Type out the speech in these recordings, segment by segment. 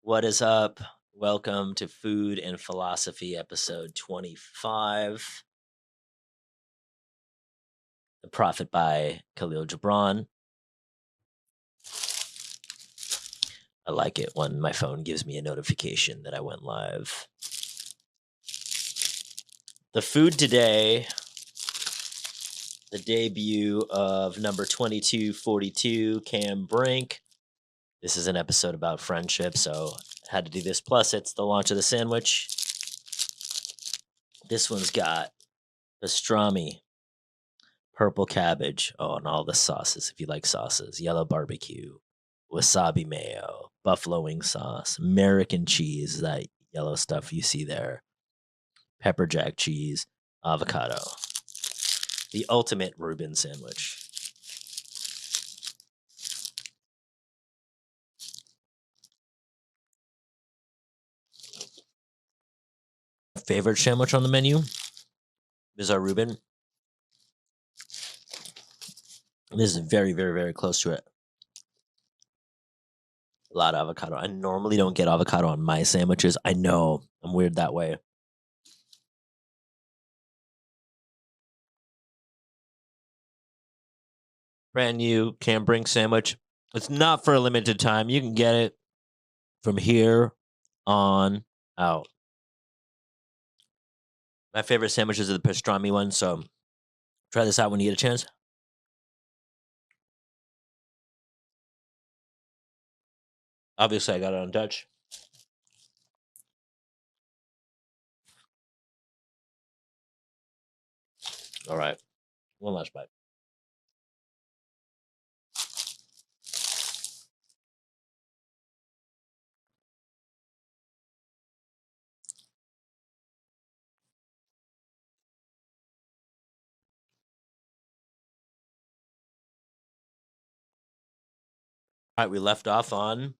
What is up? Welcome to Food and Philosophy, episode 25. The Prophet by Khalil Gibran. I like it when my phone gives me a notification that I went live. The food today, the debut of number 2242, Cam Brink. This is an episode about friendship, so I had to do this. Plus, it's the launch of the sandwich. This one's got pastrami, purple cabbage. Oh, and all the sauces if you like sauces. Yellow barbecue, wasabi mayo, buffalo wing sauce, American cheese, that yellow stuff you see there, pepper jack cheese, avocado. The ultimate Reuben sandwich. Favorite sandwich on the menu is our Reuben. This is very, very, very close to it. A lot of avocado. I normally don't get avocado on my sandwiches. I know I'm weird that way. Brand new Cam Brink sandwich. It's not for a limited time. You can get it from here on out. My favorite sandwiches are the pastrami ones, so try this out when you get a chance. Obviously, I got it on Dutch. All right, one last bite. All right, we left off on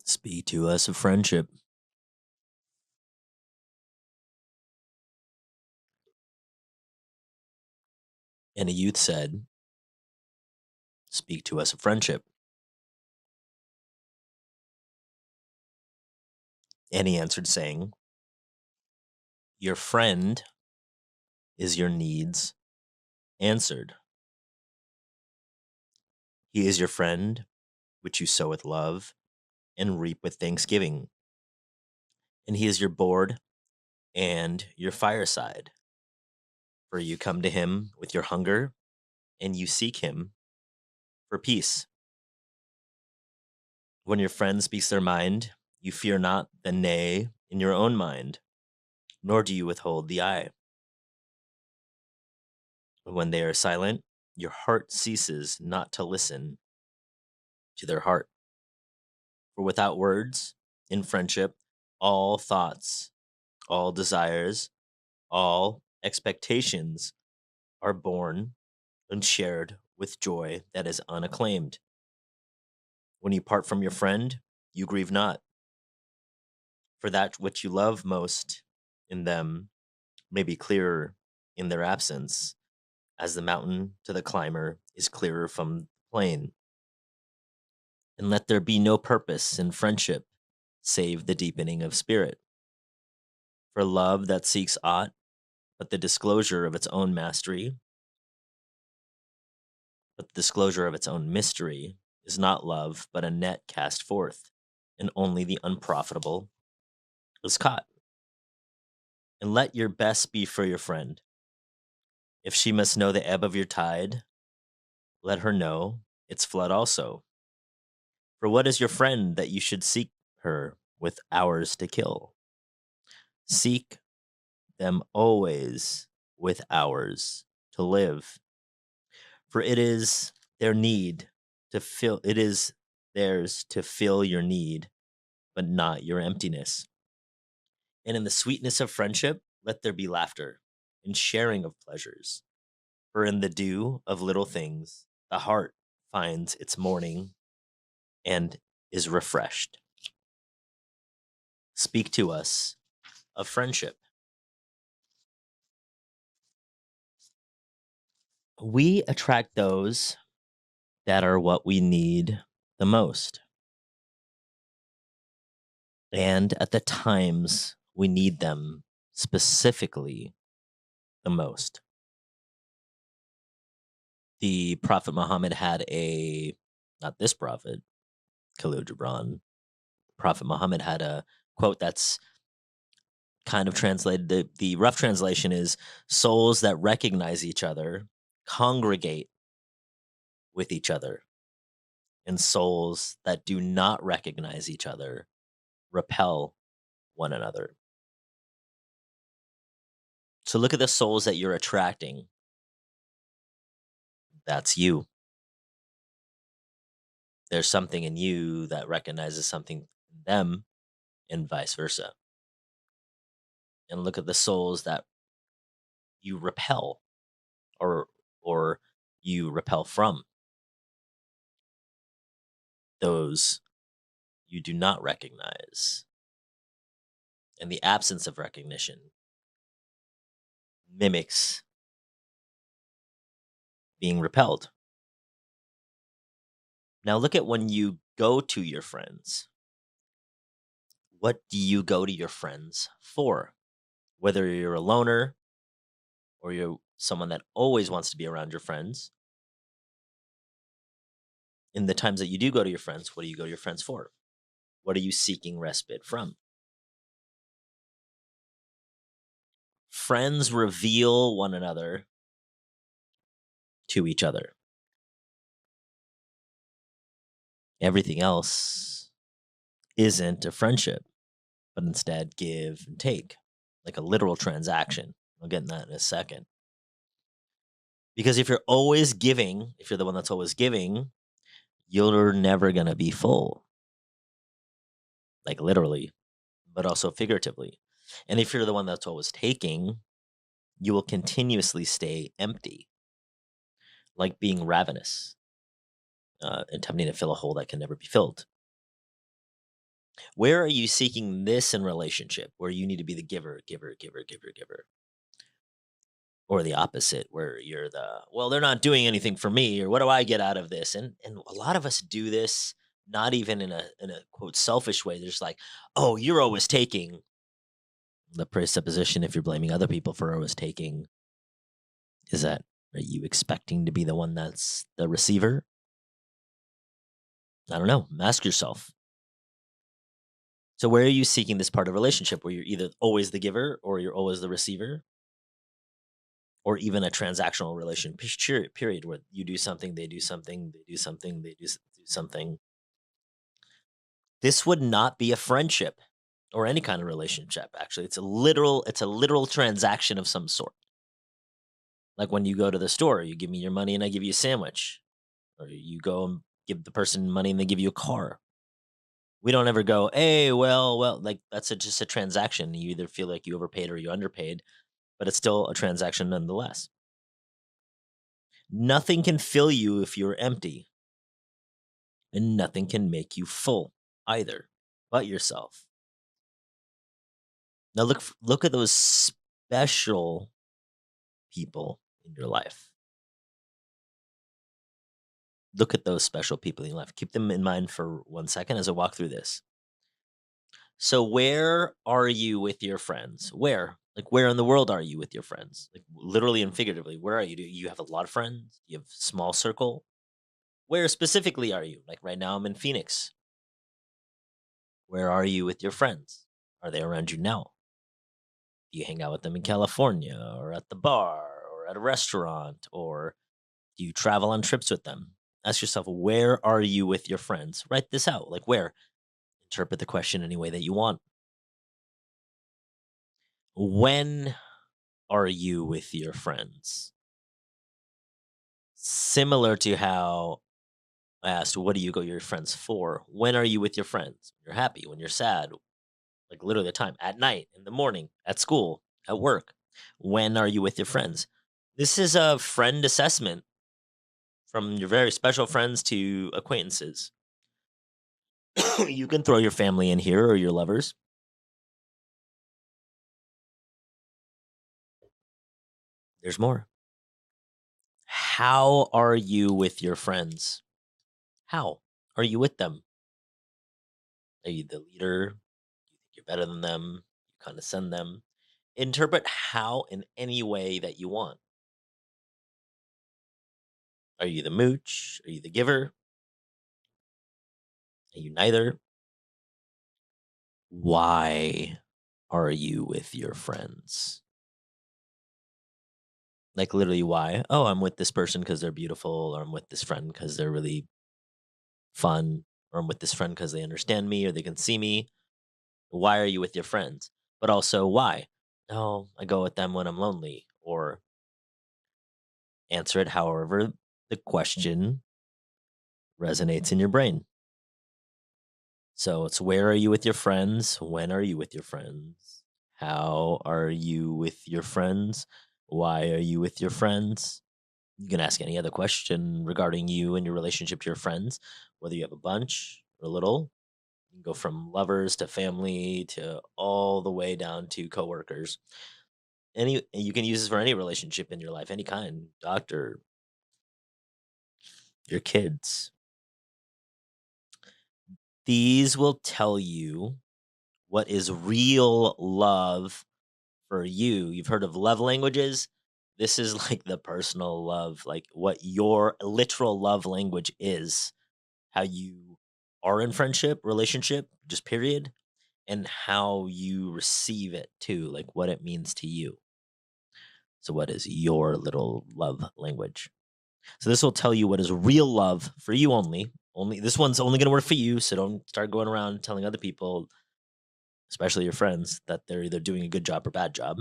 Speak to Us of Friendship. And a youth said, Speak to us of friendship. And he answered, saying, Your friend is your needs answered. He is your friend, which you sow with love and reap with thanksgiving. And he is your board and your fireside. For you come to him with your hunger, and you seek him for peace. When your friend speaks their mind, you fear not the nay in your own mind, nor do you withhold the I. When they are silent, your heart ceases not to listen to their heart. For without words, in friendship, all thoughts, all desires, all expectations are born and shared with joy that is unacclaimed. When you part from your friend, you grieve not, for that which you love most in them may be clearer in their absence, as the mountain to the climber is clearer from the plain. And let there be no purpose in friendship save the deepening of spirit. For love that seeks aught but the disclosure of its own mastery, but the disclosure of its own mystery is not love, but a net cast forth, and only the unprofitable is caught. And let your best be for your friend. If she must know the ebb of your tide, let her know its flood also. For what is your friend that you should seek her with hours to kill? Seek them always with hours to live. For it is their need to fill, it is theirs to fill your need, but not your emptiness. And in the sweetness of friendship, let there be laughter and sharing of pleasures. For in the dew of little things, the heart finds its morning and is refreshed. Speak to us of friendship. We attract those that are what we need the most, and at the times we need them specifically the most. The Prophet Muhammad had not this prophet, Khalil Gibran. Prophet Muhammad had a quote that's kind of translated. The rough translation is souls that recognize each other congregate with each other, and souls that do not recognize each other repel one another. So look at the souls that you're attracting. That's you. There's something in you that recognizes something in them, and vice versa. And look at the souls that you repel, or or you repel from. Those you do not recognize. And the absence of recognition mimics being repelled. Now look at when you go to your friends. What do you go to your friends for? Whether you're a loner or you're someone that always wants to be around your friends, in the times that you do go to your friends, what do you go to your friends for? What are you seeking respite from? Friends reveal one another to each other. Everything else isn't a friendship, but instead give and take, like a literal transaction. I'll get in that in a second. Because if you're always giving, if you're the one that's always giving, you're never going to be full, like literally, but also figuratively. And if you're the one that's always taking, you will continuously stay empty, like being ravenous, attempting to fill a hole that can never be filled. Where are you seeking this in relationship, where you need to be the giver, giver, giver, giver, giver? Or the opposite, where you're well, they're not doing anything for me, or what do I get out of this? And a lot of us do this not even in a quote selfish way. They're just like, oh, you're always taking. The presupposition, if you're blaming other people for always taking, is that, are you expecting to be the one that's the receiver? I don't know. Ask yourself. So where are you seeking this part of relationship where you're either always the giver or you're always the receiver? Or even a transactional relation period where you do something, they do something, they do something, do something. This would not be a friendship or any kind of relationship. Actually, it's a literal transaction of some sort. Like when you go to the store, you give me your money and I give you a sandwich, or you go and give the person money and they give you a car. We don't ever go, hey, well, like that's just a transaction. You either feel like you overpaid or you underpaid, but it's still a transaction nonetheless. Nothing can fill you if you're empty, and nothing can make you full either but yourself. Now look at those special people in your life. Look at those special people in your life. Keep them in mind for 1 second as I walk through this. So where are you with your friends? Where? Like where in the world are you with your friends? Like literally and figuratively, where are you? Do you have a lot of friends? Do you have a small circle? Where specifically are you? Like right now I'm in Phoenix. Where are you with your friends? Are they around you now? Do you hang out with them in California or at the bar or at a restaurant, or do you travel on trips with them? Ask yourself, where are you with your friends? Write this out. Like where? Interpret the question any way that you want. When are you with your friends? Similar to how I asked, what do you go to your friends for? When are you with your friends? When you're happy, when you're sad, like literally the time, at night, in the morning, at school, at work. When are you with your friends? This is a friend assessment from your very special friends to acquaintances. You can throw your family in here or your lovers. There's more. How are you with your friends? How? are you with them? Are you the leader? Do you think you're better than them? You condescend them. Interpret how in any way that you want. Are you the mooch? Are you the giver? Are you neither? Why are you with your friends? Like literally why? Oh, I'm with this person because they're beautiful, or I'm with this friend because they're really fun, or I'm with this friend because they understand me or they can see me. Why are you with your friends? But also why? Oh, I go with them when I'm lonely. Or answer it however the question resonates in your brain. So it's where are you with your friends? When are you with your friends? How are you with your friends? Why are you with your friends? You can ask any other question regarding you and your relationship to your friends, whether you have a bunch or a little. You can go from lovers to family to all the way down to coworkers. You can use this for any relationship in your life, any kind, doctor, your kids. These will tell you what is real love for you. You've heard of love languages. This is like the personal love, like what your literal love language is, how you are in friendship, relationship, just period, and how you receive it too, like what it means to you. So, what is your little love language? So, this will tell you what is real love for you only. Only this one's only going to work for you. So, don't start going around telling other people, especially your friends, that they're either doing a good job or bad job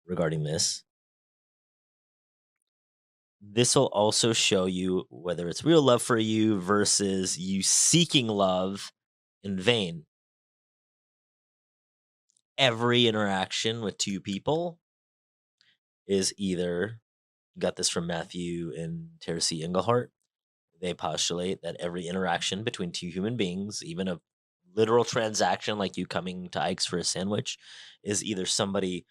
regarding this. This will also show you whether it's real love for you versus you seeking love in vain. Every interaction with two people is either, got this from Matthew and Tercy Engelhart. They postulate that every interaction between two human beings, even a literal transaction like you coming to Ike's for a sandwich, is either somebody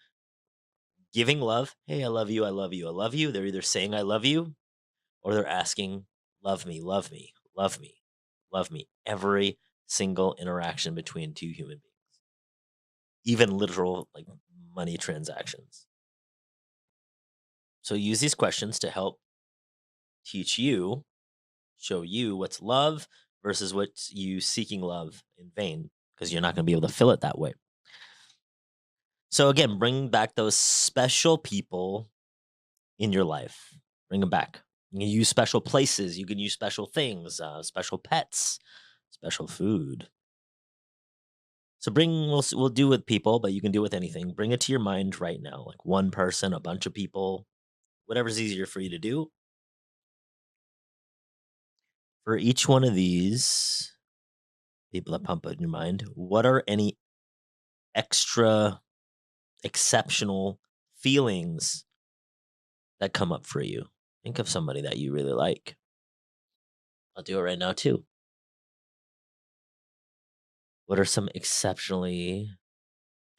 giving love, hey, I love you, I love you, I love you. They're either saying I love you or they're asking, love me, love me, love me, love me. Every single interaction between two human beings, even literal like money transactions. So use these questions to help teach you, show you what's love versus what's you seeking love in vain, because you're not going to be able to fill it that way. So again, bring back those special people in your life. Bring them back. You can use special places. You can use special things, special pets, special food. So we'll do with people, but you can do with anything. Bring it to your mind right now, like one person, a bunch of people, whatever's easier for you to do. For each one of these people that pump up in your mind, what are any extra exceptional feelings that come up for you? Think of somebody that you really like. I'll do it right now too. What are some exceptionally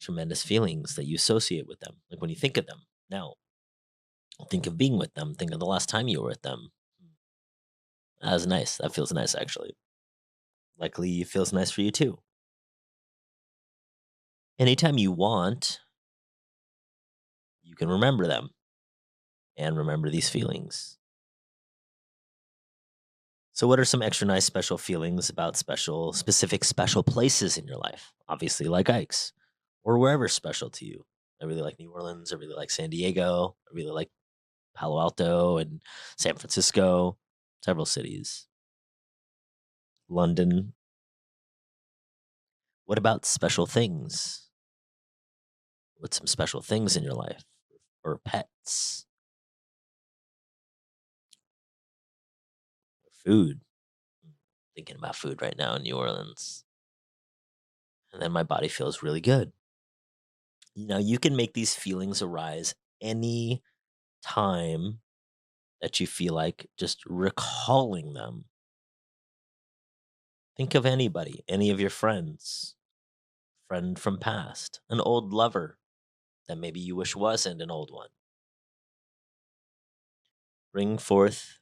tremendous feelings that you associate with them? Like when you think of them now, think of being with them. Think of the last time you were with them. That was nice. That feels nice, actually. Likely it feels nice for you too. Anytime you want, you can remember them and remember these feelings. So, what are some extra nice special feelings about specific special places in your life? Obviously, like Ike's or wherever's special to you. I really like New Orleans. I really like San Diego. I really like Palo Alto and San Francisco, several cities. London. What about special things? What's some special things in your life? Or pets? Or food? Thinking about food right now in New Orleans. And then my body feels really good. You can make these feelings arise any time that you feel like just recalling them. Think of anybody, any of your friends, friend from past, an old lover that maybe you wish wasn't an old one. Bring forth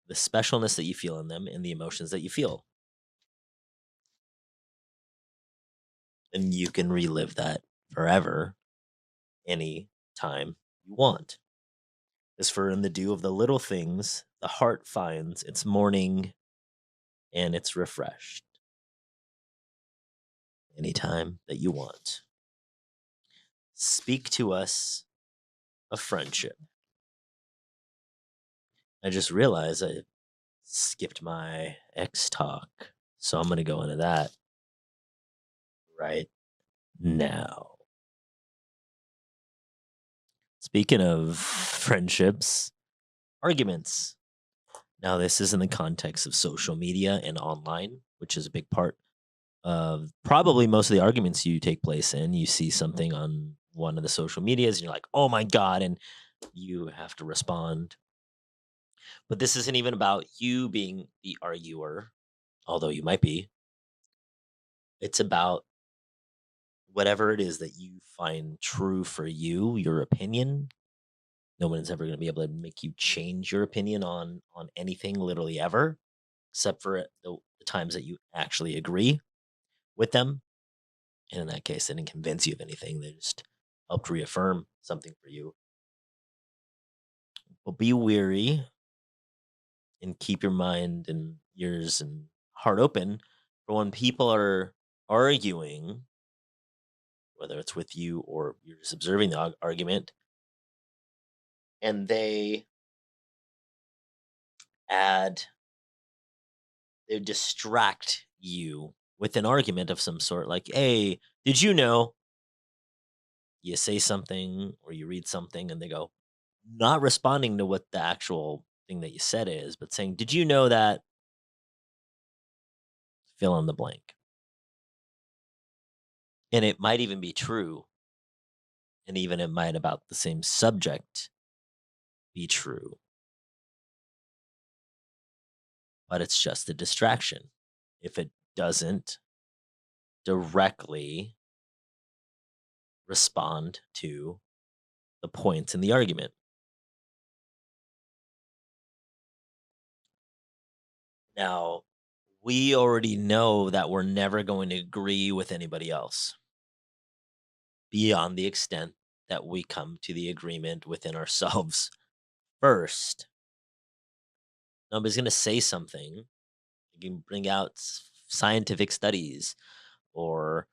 the specialness that you feel in them and the emotions that you feel. And you can relive that forever, any time you want. As for in the dew of the little things, the heart finds its morning and it's refreshed anytime that you want. Speak to us of friendship. I just realized I skipped my ex talk, so I'm going to go into that right now. Speaking of friendships, arguments. Now, this is in the context of social media and online, which is a big part of probably most of the arguments you take place in. You see something on one of the social medias and you're like, oh my God, and you have to respond. But this isn't even about you being the arguer, although you might be. It's about whatever it is that you find true for you, your opinion. No one's ever going to be able to make you change your opinion on anything, literally ever, except for the times that you actually agree with them. And in that case, they didn't convince you of anything; they just helped reaffirm something for you. But be weary and keep your mind and ears and heart open for when people are arguing, whether it's with you or you're just observing the argument, and add, they distract you with an argument of some sort, like, hey, did you know? You say something or you read something and they go, not responding to what the actual thing that you said is, but saying, did you know that, fill in the blank? And it might even be true. And even it might, about the same subject, be true. But it's just a distraction. If it doesn't directly respond to the points in the argument. Now, we already know that we're never going to agree with anybody else beyond the extent that we come to the agreement within ourselves first. Nobody's going to say something. You can bring out scientific studies or,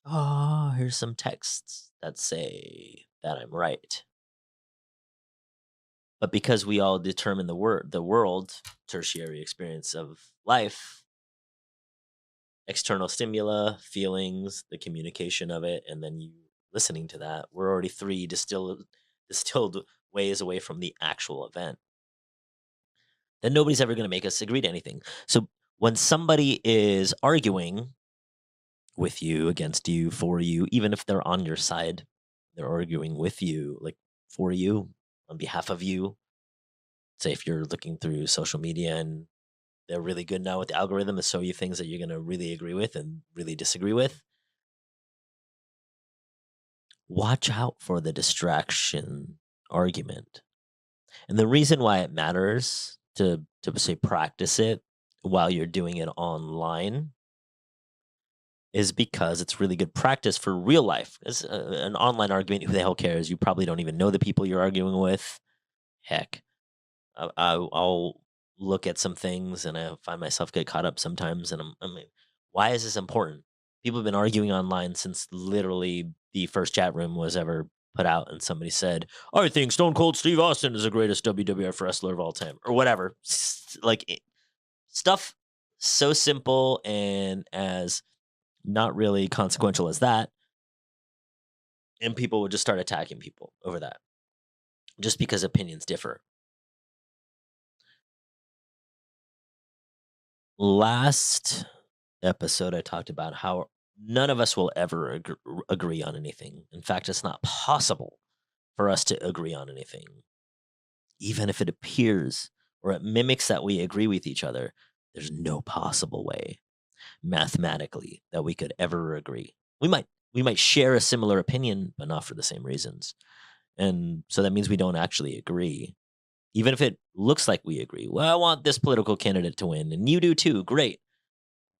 oh, here's some texts that say that I'm right. But because we all determine the world, tertiary experience of life, external stimula, feelings, the communication of it, and then you listening to that, we're already three distilled ways away from the actual event. Then nobody's ever going to make us agree to anything. So when somebody is arguing with you, against you, for you, even if they're on your side, they're arguing with you, like for you, on behalf of you. Say if you're looking through social media and they're really good now with the algorithm to show you things that you're going to really agree with and really disagree with. Watch out for the distraction argument. And the reason why it matters to say practice it while you're doing it online is because it's really good practice for real life. It's an online argument. Who the hell cares? You probably don't even know the people you're arguing with. Heck, I'll look at some things and I find myself get caught up sometimes. And I'm like, why is this important? People have been arguing online since literally the first chat room was ever put out, and somebody said, "I think Stone Cold Steve Austin is the greatest WWF wrestler of all time," or whatever. Stuff so simple and as not really consequential as that, and people would just start attacking people over that, just because opinions differ. Last episode, I talked about how none of us will ever agree on anything. In fact, it's not possible for us to agree on anything. Even if it appears or it mimics that we agree with each other, there's no possible way mathematically that we could ever agree. We might share a similar opinion, but not for the same reasons. And so that means we don't actually agree. Even if it looks like we agree. Well, I want this political candidate to win, and you do too. Great.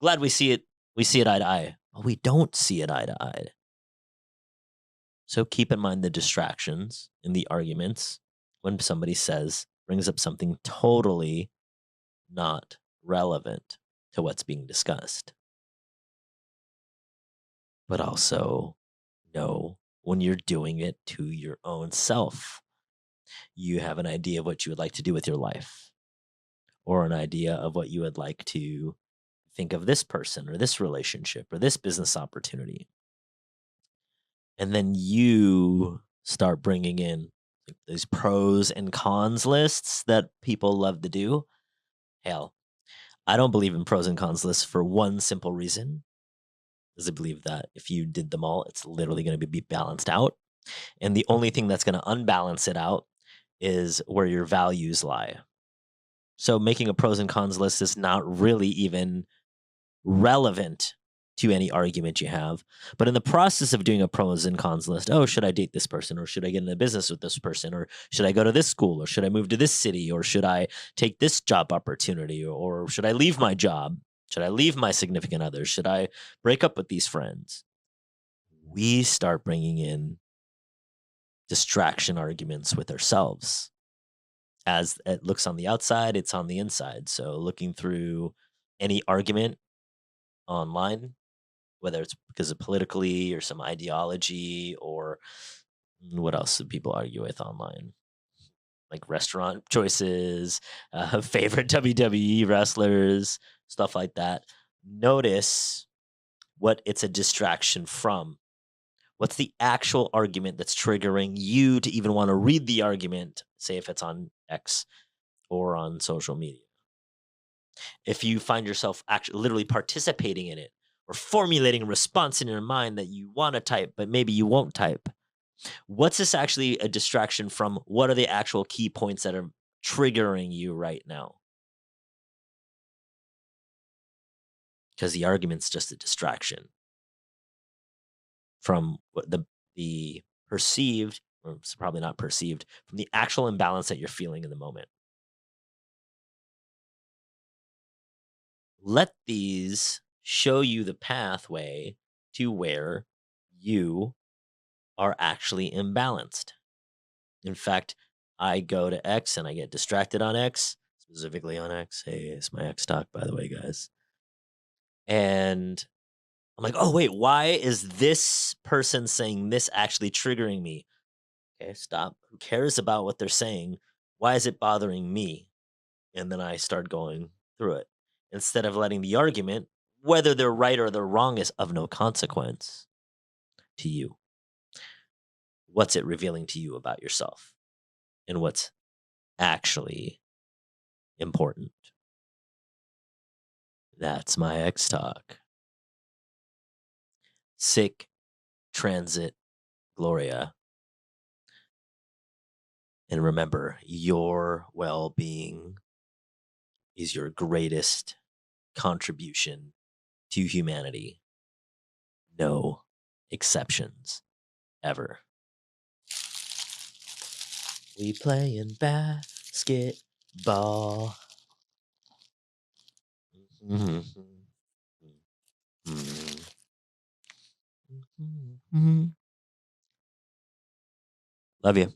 Glad we see it. We see it eye to eye. Well, we don't see it eye to eye. So keep in mind the distractions in the arguments when somebody brings up something totally not relevant to what's being discussed. But also know when you're doing it to your own self. You have an idea of what you would like to do with your life, or an idea of what you would like to think of this person or this relationship or this business opportunity. And then you start bringing in these pros and cons lists that people love to do. Hell, I don't believe in pros and cons lists for one simple reason. Is I believe that if you did them all, it's literally going to be balanced out. And the only thing that's going to unbalance it out is where your values lie. So making a pros and cons list is not really even relevant to any argument you have. But in the process of doing a pros and cons list, oh, should I date this person, or should I get into business with this person, or should I go to this school, or should I move to this city, or should I take this job opportunity, or should I leave my job? Should I leave my significant other? Should I break up with these friends? We start bringing in distraction arguments with ourselves. As it looks on the outside, it's on the inside. So looking through any argument online, whether it's because of politically or some ideology, or what else do people argue with online? Like restaurant choices, favorite WWE wrestlers, stuff like that. Notice what it's a distraction from. What's the actual argument that's triggering you to even want to read the argument, say if it's on X or on social media? If you find yourself actually literally participating in it, or formulating a response in your mind that you want to type, but maybe you won't type, what's this actually a distraction from? What are the actual key points that are triggering you right now? Because the argument's just a distraction from what the perceived, or it's probably not perceived, from the actual imbalance that you're feeling in the moment. Let these show you the pathway to where you are actually imbalanced. In fact, I go to X and I get distracted on X, specifically on X. Hey, it's my X talk, by the way, guys. And I'm like, oh, wait, why is this person saying this actually triggering me? Okay, stop. Who cares about what they're saying? Why is it bothering me? And then I start going through it instead of letting the argument, whether they're right or they're wrong, is of no consequence to you. What's it revealing to you about yourself and what's actually important? That's my X talk. Sick transit Gloria. And remember, your well being is your greatest contribution to humanity. No exceptions ever. We playing basketball. Mm-hmm. Mm-hmm. Love you.